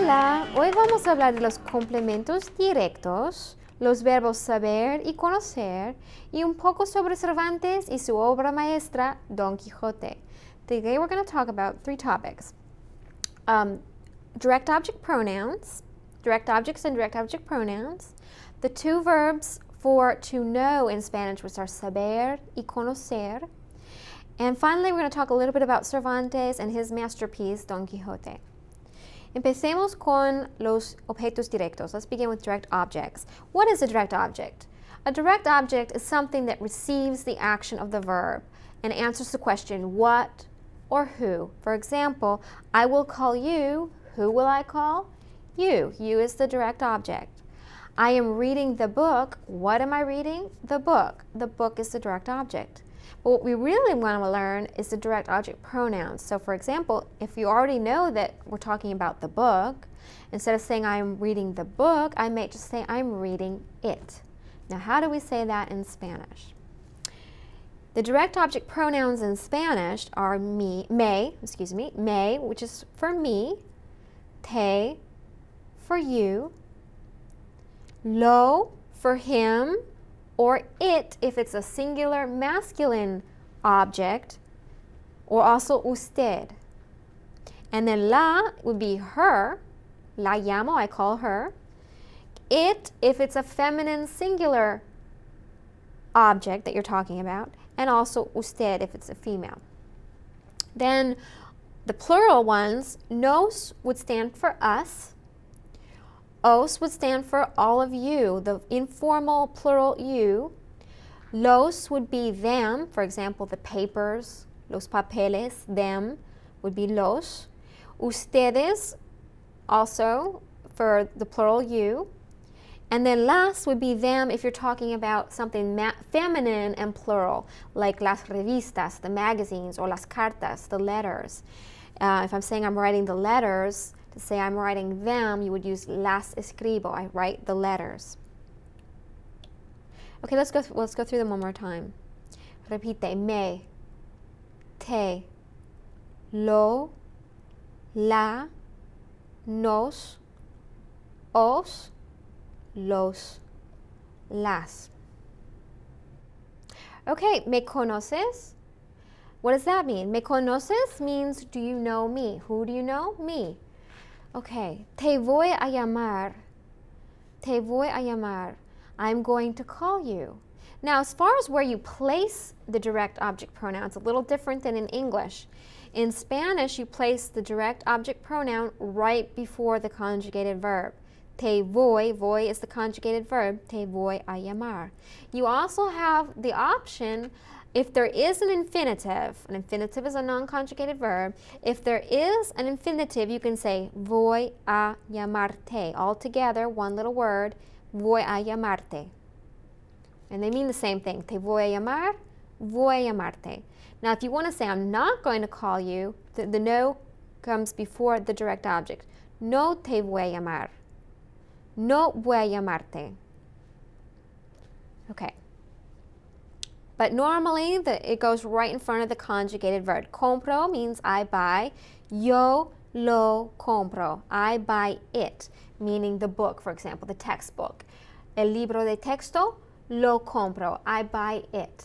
Hola, hoy vamos a hablar de los complementos directos, los verbos saber y conocer, y un poco sobre Cervantes y su obra maestra, Don Quixote. Today we're going to talk about three topics. Direct object pronouns, direct objects and direct object pronouns, the two verbs for to know in Spanish, which are saber y conocer, and finally we're going to talk a little bit about Cervantes and his masterpiece, Don Quixote. Empecemos con los objetos directos. Let's begin with direct objects. What is a direct object? A direct object is something that receives the action of the verb and answers the question what or who. For example, I will call you. Who will I call? You. You is the direct object. I am reading the book. What am I reading? The book. The book is the direct object. But what we really want to learn is the direct object pronouns. So for example, if you already know that we're talking about the book, instead of saying I'm reading the book, I may just say I'm reading it. Now how do we say that in Spanish? The direct object pronouns in Spanish are me, which is for me, te, for you, lo, for him, or it if it's a singular masculine object, or also usted. And then la would be her, la llamo, I call her. It if it's a feminine singular object that you're talking about, and also usted if it's a female. Then the plural ones, nos would stand for us, os would stand for all of you, the informal plural you. Los would be them, for example, the papers, los papeles, them would be los. Ustedes, also for the plural you. And then las would be them if you're talking about something feminine and plural, like las revistas, the magazines, or las cartas, the letters. If I'm saying I'm writing the letters, to say I'm writing them, you would use las escribo. I write the letters. Okay, let's go through them one more time. Repite: me, te, lo, la, nos, os, los, las. Okay, me conoces? What does that mean? Me conoces means do you know me? Who do you know? Me. Okay, te voy a llamar. Te voy a llamar. I'm going to call you. Now, as far as where you place the direct object pronoun, it's a little different than in English. In Spanish, you place the direct object pronoun right before the conjugated verb. Te voy is the conjugated verb, te voy a llamar. You also have the option, if there is an infinitive is a non-conjugated verb, if there is an infinitive, you can say voy a llamarte. All together, one little word, voy a llamarte. And they mean the same thing. Te voy a llamar, voy a llamarte. Now, if you want to say I'm not going to call you, the no comes before the direct object. No te voy a llamar. No voy a llamarte. Okay. But normally, it goes right in front of the conjugated verb. Compro means I buy. Yo lo compro. I buy it, meaning the book, for example, the textbook. El libro de texto, lo compro. I buy it.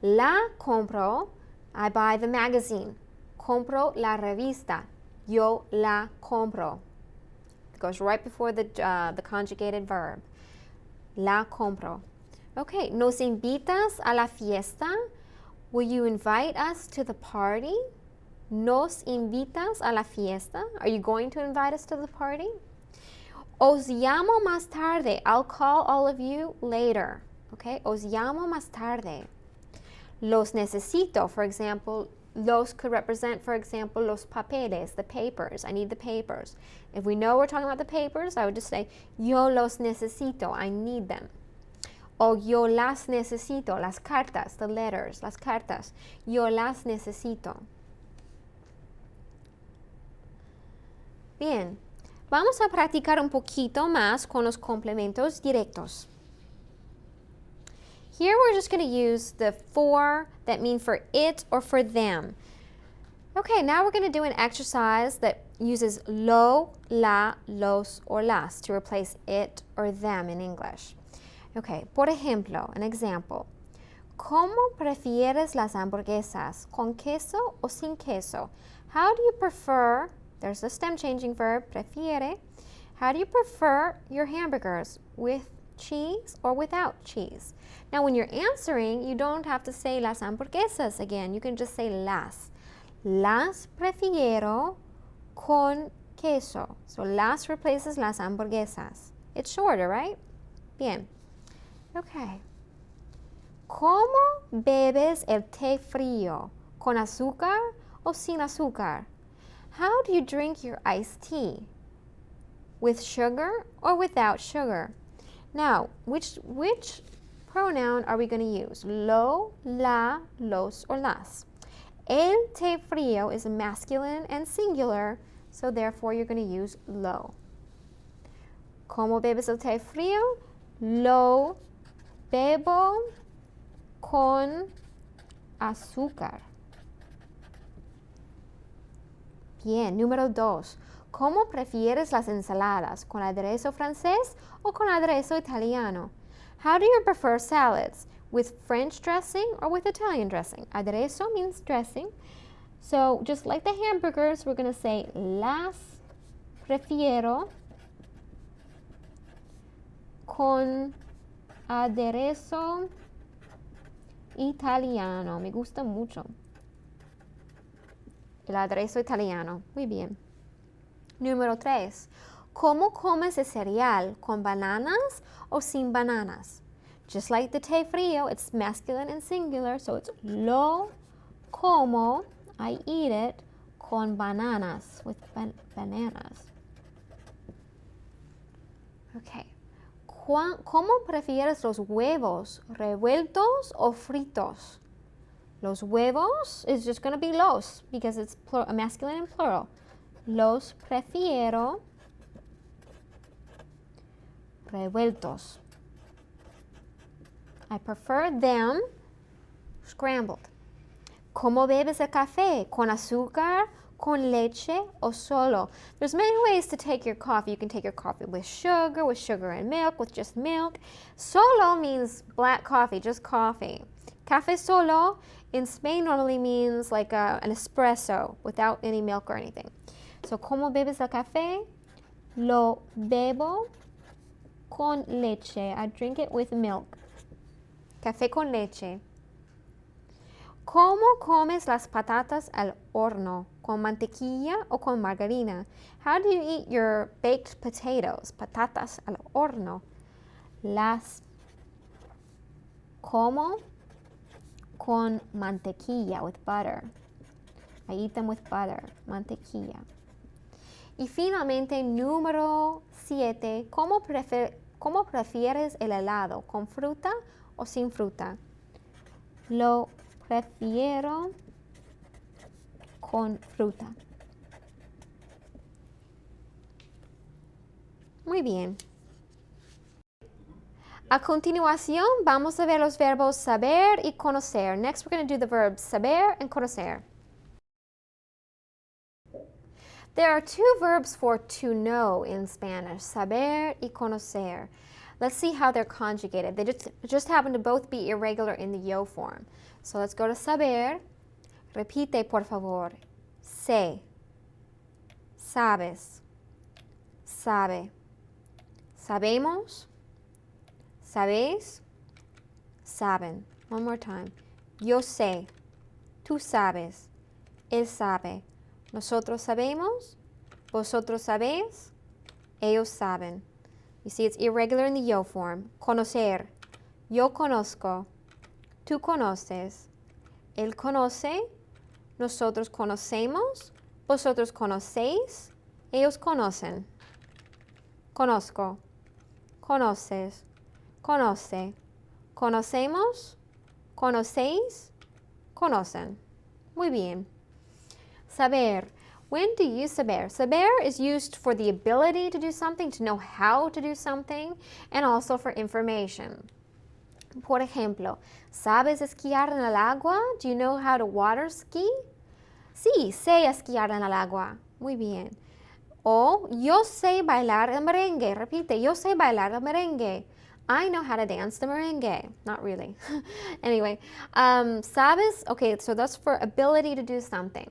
La compro, I buy the magazine. Compro la revista. Yo la compro. It goes right before the conjugated verb. La compro. Okay, nos invitas a la fiesta? Will you invite us to the party? Nos invitas a la fiesta? Are you going to invite us to the party? Os llamo más tarde. I'll call all of you later. Okay, os llamo más tarde. Los necesito, for example, los could represent, for example, los papeles, the papers. I need the papers. If we know we're talking about the papers, I would just say, yo los necesito. I need them. O yo las necesito, las cartas, the letters, las cartas. Yo las necesito. Bien, vamos a practicar un poquito más con los complementos directos. Here we're just going to use the for that mean for it or for them. Okay, now we're going to do an exercise that uses lo, la, los, or las to replace it or them in English. Okay, por ejemplo, an example. ¿Cómo prefieres las hamburguesas? ¿Con queso o sin queso? How do you prefer, there's the stem changing verb, prefiere. How do you prefer your hamburgers? With cheese or without cheese? Now when you're answering, you don't have to say las hamburguesas again. You can just say las. Las prefiero con queso. So las replaces las hamburguesas. It's shorter, right? Bien. Okay. ¿Cómo bebes el té frío? ¿Con azúcar o sin azúcar? How do you drink your iced tea? With sugar or without sugar? Now, which pronoun are we going to use? Lo, la, los, or las? El té frío is masculine and singular, so therefore you're going to use lo. ¿Cómo bebes el té frío? Lo bebo con azúcar. Bien, número 2. ¿Cómo prefieres las ensaladas? ¿Con aderezo francés o con aderezo italiano? How do you prefer salads? With French dressing or with Italian dressing? Aderezo means dressing. So just like the hamburgers, we're going to say las prefiero con aderezo italiano. Me gusta mucho el aderezo italiano. Muy bien. Número 3. ¿Cómo comes el cereal? ¿Con bananas o sin bananas? Just like the té frío, it's masculine and singular, so it's lo como, I eat it, con bananas, with bananas. Okay. ¿Cómo prefieres los huevos? ¿Revueltos o fritos? Los huevos is just going to be los, because it's masculine and plural. Los prefiero revueltos. I prefer them scrambled. ¿Cómo bebes el café? ¿Con azúcar, con leche, o solo? There's many ways to take your coffee. You can take your coffee with sugar and milk, with just milk. Solo means black coffee, just coffee. Café solo in Spain normally means like an espresso without any milk or anything. So, ¿cómo bebes el café? Lo bebo con leche. I drink it with milk. Café con leche. ¿Cómo comes las patatas al horno? ¿Con mantequilla o con margarina? How do you eat your baked potatoes? Patatas al horno. Las como con mantequilla, with butter. I eat them with butter, mantequilla. Y finalmente, número 7. ¿Cómo prefieres el helado? ¿Con fruta o sin fruta? Lo prefiero con fruta. Muy bien. A continuación, vamos a ver los verbos saber y conocer. Next, we're going to do the verbs saber and conocer. There are 2 verbs for to know in Spanish, saber y conocer. Let's see how they're conjugated. They just happen to both be irregular in the yo form. So let's go to saber. Repite, por favor. Sé. Sabes. Sabe. Sabemos. Sabéis. Saben. One more time. Yo sé. Tú sabes. Él sabe. Nosotros sabemos. Vosotros sabéis. Ellos saben. You see, it's irregular in the yo form. Conocer. Yo conozco. Tú conoces. Él conoce. Nosotros conocemos. Vosotros conocéis. Ellos conocen. Conozco. Conoces. Conoce. Conocemos. Conocéis. Conocen. Muy bien. Saber. When do you use saber? Saber is used for the ability to do something, to know how to do something, and also for information. Por ejemplo, ¿sabes esquiar en el agua? Do you know how to water ski? Sí, sé esquiar en el agua. Muy bien. O yo sé bailar el merengue. Repite, yo sé bailar el merengue. I know how to dance the merengue. Not really. Anyway, sabes, okay, so that's for ability to do something.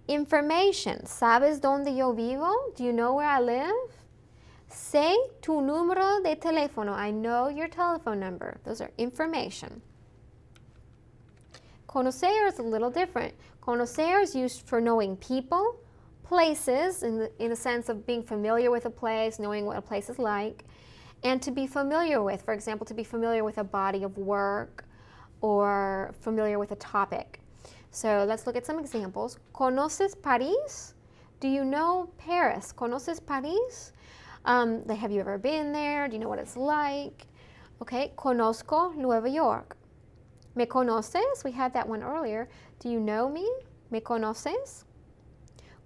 Information, ¿sabes dónde yo vivo? Do you know where I live? Sé tu número de teléfono. I know your telephone number. Those are information. Conocer is a little different. Conocer is used for knowing people, places, in the sense of being familiar with a place, knowing what a place is like, and to be familiar with, for example, to be familiar with a body of work or familiar with a topic. So let's look at some examples. ¿Conoces París? Do you know Paris? ¿Conoces París? Have you ever been there? Do you know what it's like? Okay, conozco Nueva York. ¿Me conoces? We had that one earlier. Do you know me? ¿Me conoces?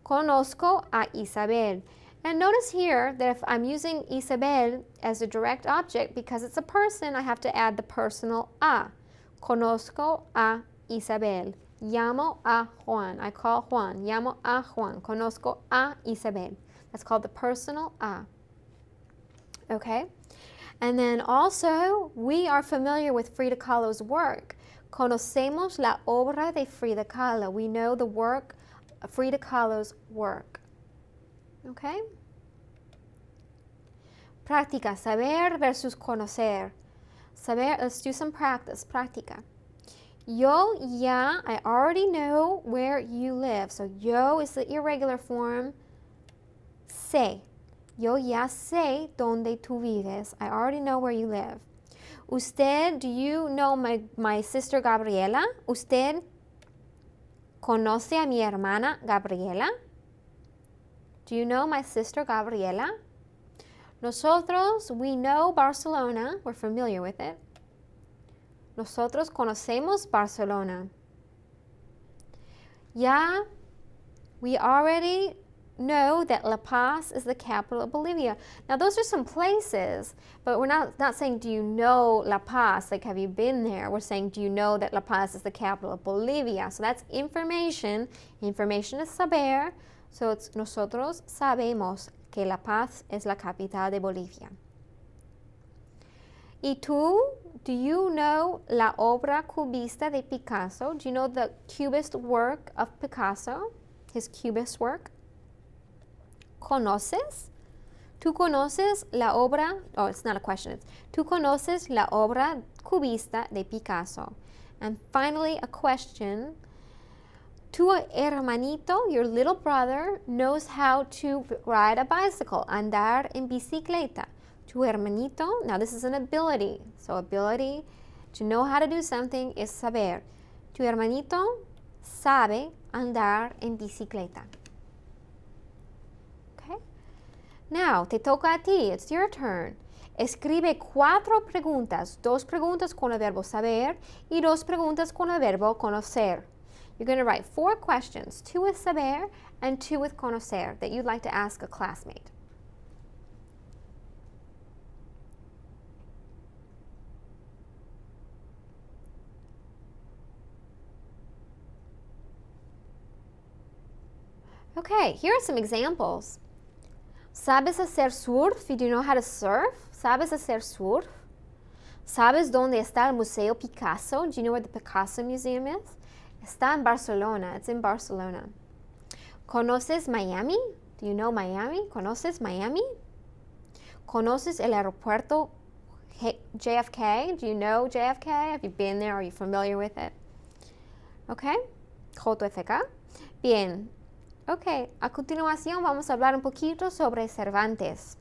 Conozco a Isabel. And notice here that if I'm using Isabel as a direct object, because it's a person, I have to add the personal a. Conozco a Isabel. Llamo a Juan. I call Juan. Llamo a Juan. Conozco a Isabel. That's called the personal a. Okay? And then also, we are familiar with Frida Kahlo's work. Conocemos la obra de Frida Kahlo. We know the work of Frida Kahlo's work. Okay? Práctica, saber versus conocer. Saber, let's do some practice. Práctica. Yo ya, I already know where you live. So yo is the irregular form. Sé. Yo ya sé donde tú vives. I already know where you live. Usted, do you know my sister Gabriela? Usted conoce a mi hermana Gabriela? Do you know my sister Gabriela? Nosotros, we know Barcelona. We're familiar with it. Nosotros conocemos Barcelona. Ya, we already know that La Paz is the capital of Bolivia. Now those are some places, but we're not saying, do you know La Paz? Like, have you been there? We're saying, do you know that La Paz is the capital of Bolivia? So that's information. Information is saber. So it's nosotros sabemos que La Paz es la capital de Bolivia. ¿Y tú? Do you know la obra cubista de Picasso? Do you know the cubist work of Picasso? His cubist work? ¿Conoces? ¿Tú conoces la obra? Oh, it's not a question. It's, ¿tú conoces la obra cubista de Picasso? And finally, a question. Tu hermanito, your little brother, knows how to ride a bicycle, andar en bicicleta. Tu hermanito, now this is an ability. So ability to know how to do something is saber. Tu hermanito sabe andar en bicicleta. Okay? Now, te toca a ti. It's your turn. Escribe 4 preguntas. 2 preguntas con el verbo saber y 2 preguntas con el verbo conocer. You're going to write 4 questions, 2 with saber and 2 with conocer, that you'd like to ask a classmate. Okay, here are some examples. ¿Sabes hacer surf? Do you know how to surf? ¿Sabes hacer surf? ¿Sabes dónde está el Museo Picasso? Do you know where the Picasso Museum is? Está en Barcelona. It's in Barcelona. ¿Conoces Miami? Do you know Miami? ¿Conoces Miami? ¿Conoces el aeropuerto JFK? Do you know JFK? Have you been there? Are you familiar with it? Okay. JFK. Bien. Ok, a continuación vamos a hablar un poquito sobre Cervantes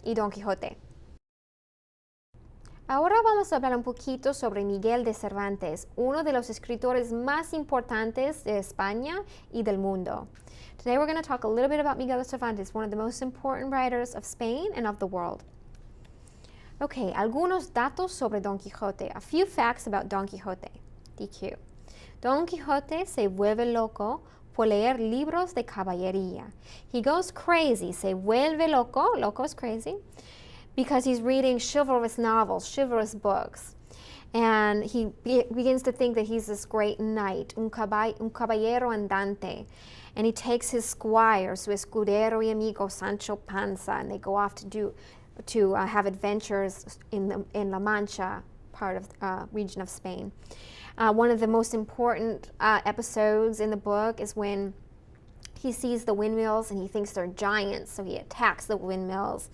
y Don Quijote. Ahora vamos a hablar un poquito sobre Miguel de Cervantes, uno de los escritores más importantes de España y del mundo. Today we're going to talk a little bit about Miguel de Cervantes, one of the most important writers of Spain and of the world. Ok, algunos datos sobre Don Quijote. A few facts about Don Quijote. DQ. Don Quijote se vuelve loco por leer libros de caballería. He goes crazy, se vuelve loco is crazy, because he's reading chivalrous novels, chivalrous books. And he begins to think that he's this great knight, un caballero andante. And he takes his squire, su escudero y amigo Sancho Panza, and they go off to have adventures in La Mancha part of region of Spain. One of the most important episodes in the book is when he sees the windmills and he thinks they're giants, so he attacks the windmills.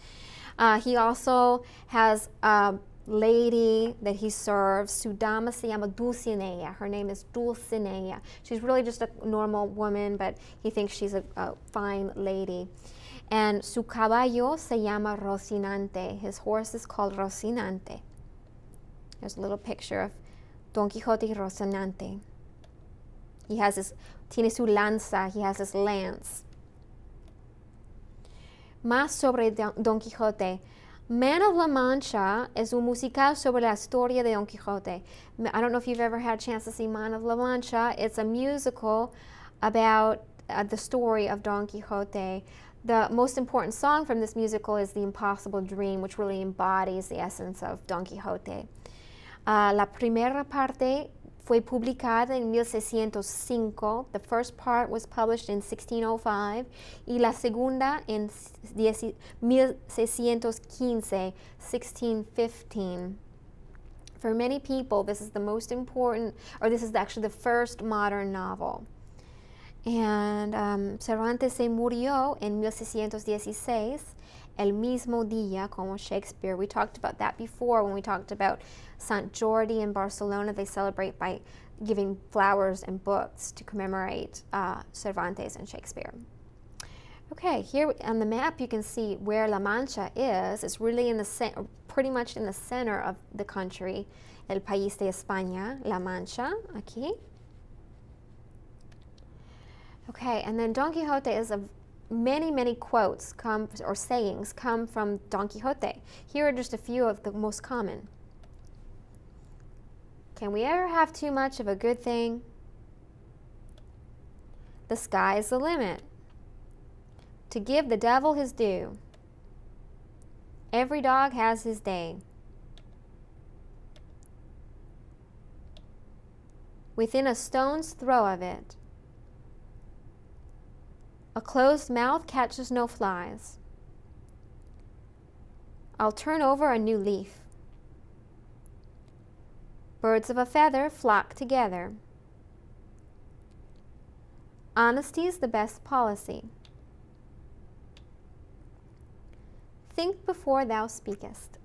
He also has a lady that he serves. Su dama se llama Dulcinea. Her name is Dulcinea. She's really just a normal woman, but he thinks she's a fine lady. And su caballo se llama Rocinante. His horse is called Rocinante. There's a little picture of Don Quixote y Rocinante. He has tiene su lanza, he has his lance. Más sobre Don Quixote. Man of La Mancha es un musical sobre la historia de Don Quixote. I don't know if you've ever had a chance to see Man of La Mancha. It's a musical about the story of Don Quixote. The most important song from this musical is The Impossible Dream, which really embodies the essence of Don Quixote. La primera parte fue publicada en 1605. The first part was published in 1605 y la segunda en 1615, 1615. For many people, this is the most important, or this is actually the first modern novel. And Cervantes se murió en 1616, el mismo día como Shakespeare. We talked about that before when we talked about Sant Jordi in Barcelona. They celebrate by giving flowers and books to commemorate Cervantes and Shakespeare. Okay, here on the map you can see where La Mancha is. It's really pretty much in the center of the country, el país de España, La Mancha, aquí. Okay, and then Don Quixote is many quotes sayings come from Don Quixote. Here are just a few of the most common. Can we ever have too much of a good thing? The sky is the limit. To give the devil his due. Every dog has his day. Within a stone's throw of it. A closed mouth catches no flies. I'll turn over a new leaf. Birds of a feather flock together. Honesty's the best policy. Think before thou speakest.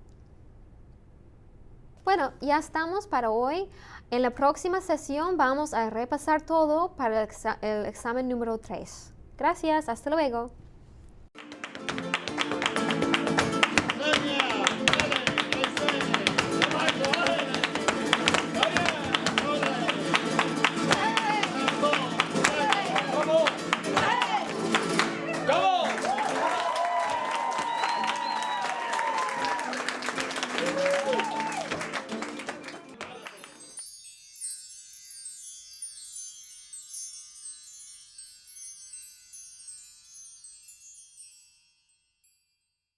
Bueno, ya estamos para hoy. En la próxima sesión vamos a repasar todo para el examen número 3. Gracias, hasta luego.